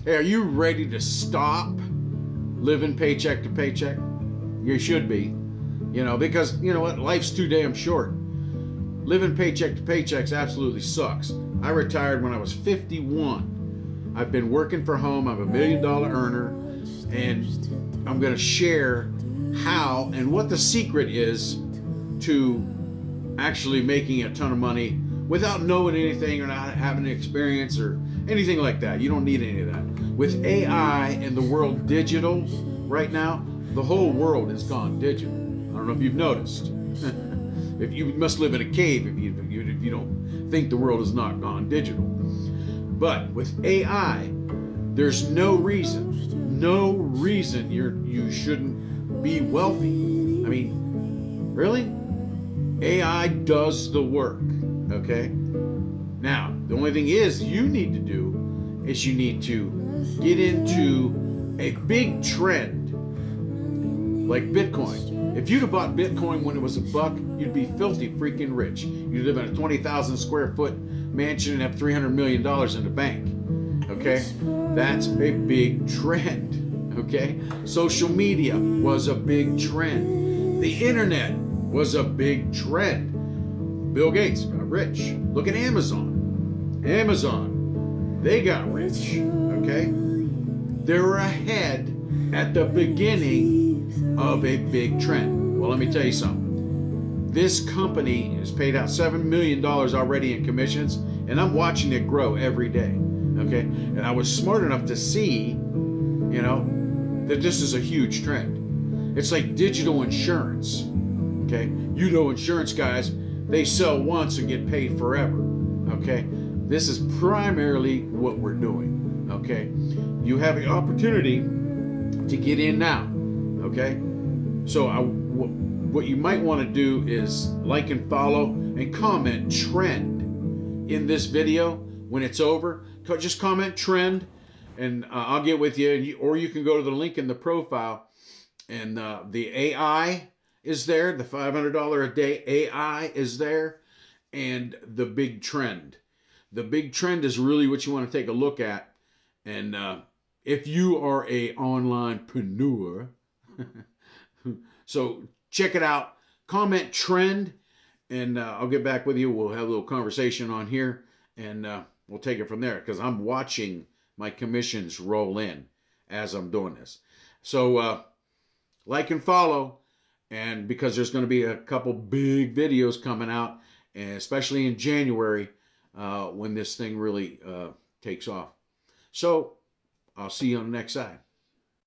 Hey, are you ready to stop living paycheck to paycheck? You should be. Because you know what? Life's too damn short. Living paycheck to paychecks absolutely sucks. I retired when I was 51. I've been working for home. I'm $1 million earner, and I'm going to share how and what the secret is to actually making a ton of money without knowing anything or not having an experience or anything like that. You don't need any of that. With AI and the world digital right now, the whole world has gone digital. I don't know if you've noticed. If you must live in a cave if you don't think the world has not gone digital. But with AI, there's no reason you shouldn't be wealthy. I mean, really? AI does the work, okay? Now, the only thing you need to do is you need to get into a big trend like Bitcoin. If you'd have bought Bitcoin when it was $1, you'd be filthy freaking rich. You'd live in a 20,000 square foot mansion and have $300 million in the bank. Okay? That's a big trend. Okay? Social media was a big trend. The internet was a big trend. Bill Gates got rich. Look at Amazon. They got rich. Okay? They were ahead at the beginning of a big trend. Well, let me tell you something. This company has paid out $7 million already in commissions, and I'm watching it grow every day. Okay? And I was smart enough to see, that this is a huge trend. It's like digital insurance. Okay? Insurance guys, they sell once and get paid forever. Okay? This is primarily what we're doing. Okay? You have the opportunity to get in now. Okay? So what you might want to do is like and follow and comment trend in this video when it's over. Just comment trend, and I'll get with you. Or you can go to the link in the profile, and the AI is there. The $500 a day AI is there, and the big trend. The big trend is really what you want to take a look at. And if you are a onlinepreneur, so check it out. Comment trend, and I'll get back with you. We'll have a little conversation on here, and we'll take it from there, because I'm watching my commissions roll in as I'm doing this. So like and follow, and because there's going to be a couple big videos coming out, and especially in January when this thing really takes off. So I'll see you on the next side.